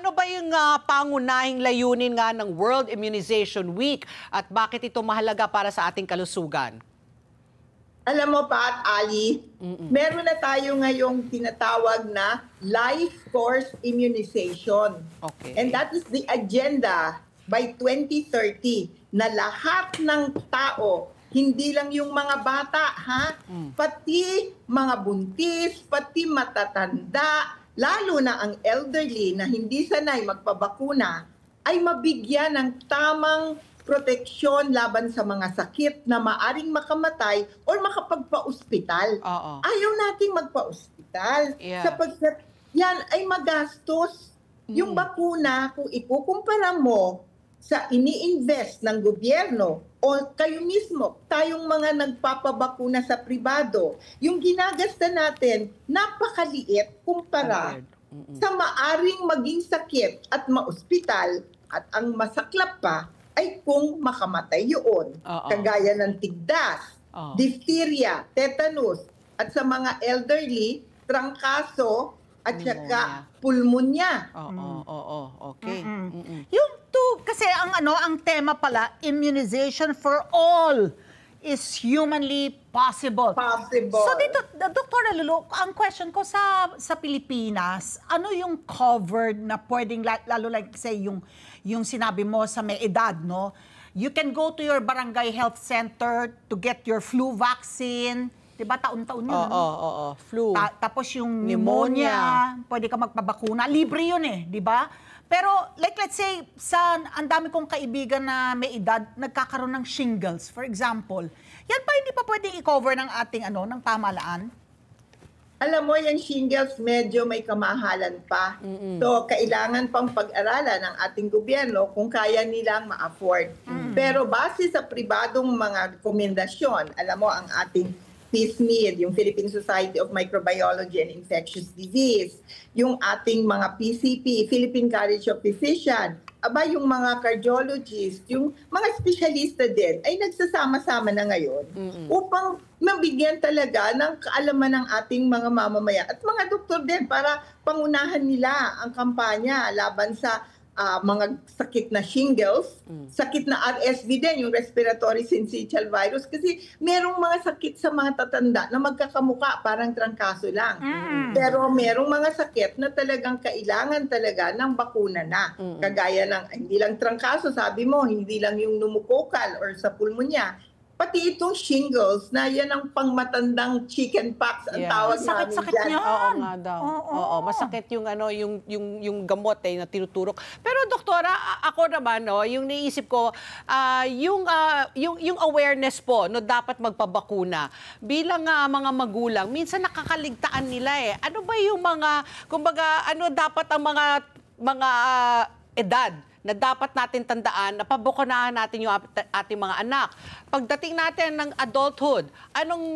ano ba yung pangunahing layunin nga ng World Immunization Week at bakit ito mahalaga para sa ating kalusugan? Alam mo, Pat, Ali, meron na tayo ngayong tinatawag na life course immunization. Okay. And that is the agenda by 2030 na lahat ng tao, hindi lang yung mga bata, pati mga buntis, pati matatanda, lalo na ang elderly na hindi sanay magpabakuna, ay mabigyan ng tamang proteksyon laban sa mga sakit na maaring makamatay o makapagpa-ospital. Ayaw nating magpa-ospital sapagkat yan ay magastos. Yung bakuna, kung ikukumpara mo sa ini-invest ng gobyerno o kayo mismo, tayong mga nagpapabakuna sa pribado, yung ginagasta natin, napakaliit kumpara sa maaring maging sakit at maospital at ang masaklap pa ay kung makamatay yun. Kagaya ng tigdas, diphtheria, tetanus, at sa mga elderly, trangkaso, at saka pulmonya. Okay. Yung kasi ang tema pala, immunization for all is humanly possible. So dito, Dr. Lulu, ang question ko sa Pilipinas, ano yung covered na pwedeng, lalo like say yung sinabi mo sa may edad, no? You can go to your barangay health center to get your flu vaccine. Diba, taon-taon yun? Flu. Tapos yung pneumonia, pwede ka magpabakuna. Libre yun eh, di ba? Pero like let's say, ang dami kong kaibigan na may edad, nagkakaroon ng shingles, for example. Yan pa hindi pa pwedeng i-cover ng ating ng pamahalaan? Alam mo, yung shingles medyo may kamahalan pa. So, kailangan pang pag-aralan ng ating gobyerno kung kaya nilang ma-afford. Pero base sa pribadong mga rekomendasyon, alam mo, ang ating PSMID, yung Philippine Society of Microbiology and Infectious Disease, yung ating mga PCP, Philippine College of Physicians, yung mga cardiologists, yung mga espesyalista din, ay nagsasama-sama na ngayon upang mabigyan talaga ng kaalaman ng ating mga mamamayan at mga doktor din para pangunahan nila ang kampanya laban sa mga sakit na shingles, sakit na RSV din, yung respiratory syncytial virus, kasi merong mga sakit sa mga tatanda na magkakamuka, parang trangkaso lang. Pero merong mga sakit na talagang kailangan talaga ng bakuna na. Kagaya ng, hindi lang trangkaso, sabi mo, hindi lang yung pneumococcal or sa pulmonya, pati itong shingles na yan ang pangmatandang chickenpox ang tawag namin sakit dyan. niyan. Oo nga daw. Masakit yung yung gamot na tinuturok. Pero doktora, ako naman yung naisip ko yung awareness po no dapat magpabakuna bilang mga magulang. Minsan nakakaligtaan nila Ano ba yung mga kumbaga dapat ang mga edad na dapat natin tandaan na pabukunahan natin yung ating mga anak. Pagdating natin ng adulthood, anong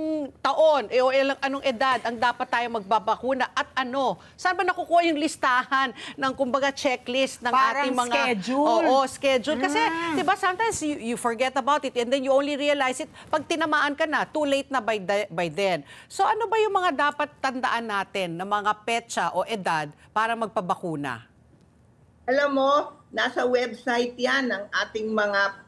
taon o anong edad ang dapat tayo magbabakuna at ano? Saan ba nakukuha yung listahan ng kumbaga checklist ng ating mga schedule? Schedule. Kasi, di ba, sometimes you forget about it and then you only realize it pag tinamaan ka na, too late na by then. So, ano ba yung mga dapat tandaan natin na mga petsa o edad para magpabakuna? Alam mo, nasa website yan ng ating mga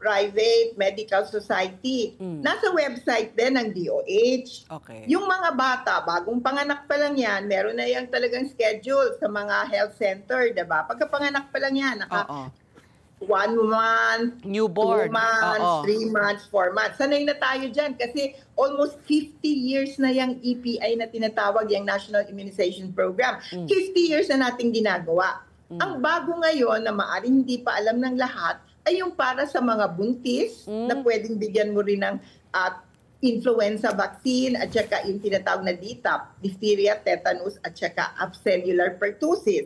private medical society. Nasa website din ng DOH. Okay. Yung mga bata, bagong panganak pa lang yan, meron na yung talagang schedule sa mga health center, diba? Pagkapanganak pa lang yan, 1 month, newborn, 2 months, 3 months, 4 months. Sanay na tayo dyan kasi almost 50 years na yung EPI na tinatawag, yung National Immunization Program. 50 years na nating ginagawa. Ang bago ngayon na maaaring hindi pa alam ng lahat ay yung para sa mga buntis na pwedeng bigyan mo rin ng influenza vaccine at saka yung tinatawag na DTaP, diphtheria, tetanus at saka apcellular pertussis.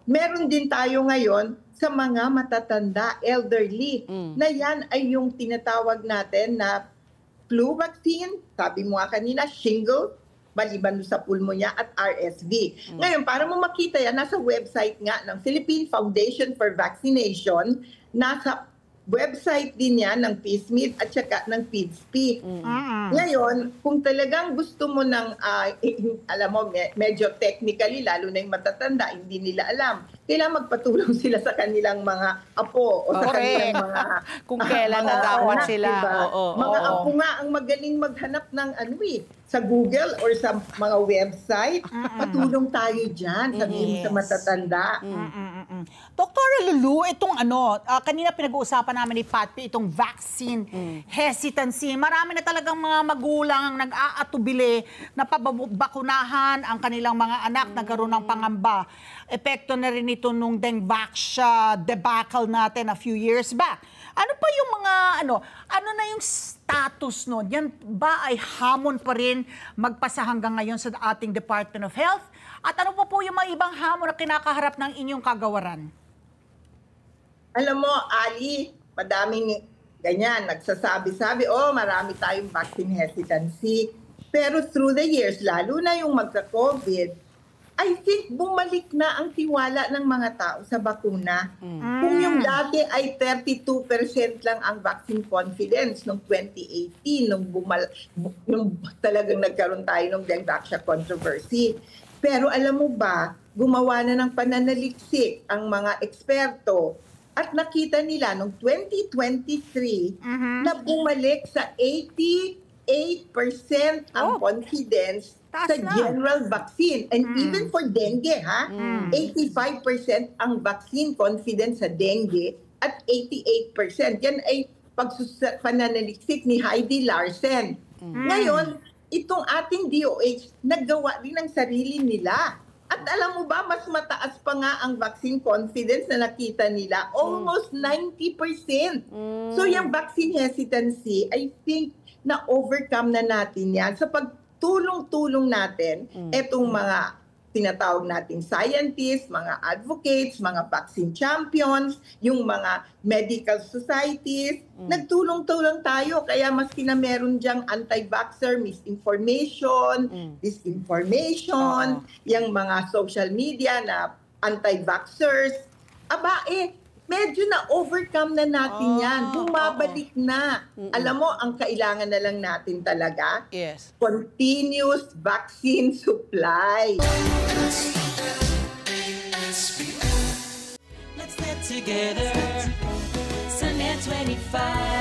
Meron din tayo ngayon sa mga matatanda, elderly, na yan ay yung tinatawag natin na flu vaccine, sabi mo nga kanina, shingles, maliban sa pulmonya at RSV. Ngayon, para mo makita yan, nasa website nga ng Philippine Foundation for Vaccination, nasa website din yan ng PSMIT at saka ng PIDSP. Ngayon, kung talagang gusto mo ng, alam mo, medyo technically, lalo na yung matatanda, hindi nila alam, kailangan magpatulong sila sa kanilang mga apo o sa kanilang mga... Kung kailan na mga dapat anak, sila. diba? Mga apo nga ang magaling maghanap ng sa Google or sa mga website. Patulong tayo dyan, sabihin sa matatanda. Dr. Lulu, itong kanina pinag-uusapan namin ni Patpi, itong vaccine hesitancy. Marami na talagang mga magulang ang nag-aatubili na pabakunahan ang kanilang mga anak, nagkaroon ng pangamba. Epekto na rin ito nung Dengvax debacle natin a few years back. Ano pa yung mga, ano na yung status nun? Yan ba ay hamon pa rin magpasa hanggang ngayon sa ating Department of Health? At ano pa po yung mga ibang hamon na kinakaharap ng inyong kagawaran? Alam mo, Ali, madaming ganyan, nagsasabi-sabi, marami tayong vaccine hesitancy. Pero through the years, lalo na yung magka-COVID, I think bumalik na ang tiwala ng mga tao sa bakuna. Kung yung dati ay 32% lang ang vaccine confidence noong 2018, nung talagang nagkaroon tayo ng Dengvax controversy. Pero alam mo ba, gumawa na ng pananaliksik ang mga eksperto at nakita nila noong 2023 na bumalik sa 88% ang confidence sa general vaccine. And even for dengue, 85% ang vaccine confidence sa dengue at 88%. Yan ay pananaliksik ni Heidi Larsen. Ngayon, itong ating DOH, naggawa din ng sarili nila. At alam mo ba, mas mataas pa nga ang vaccine confidence na nakita nila. Almost 90%. So yung vaccine hesitancy, I think na-overcome na natin yan sa pagtulong-tulong natin etong mga tinatawag nating scientists, mga advocates, mga vaccine champions, yung mga medical societies. Nagtulong-tulong tayo. Kaya maski na meron dyang anti-vaxxer, misinformation, disinformation, yung mga social media na anti-vaxxers, medyo na-overcome na natin yan. Bumabalik na. Alam mo, ang kailangan na lang natin talaga, continuous vaccine supply. Let's get together. Sunday 25.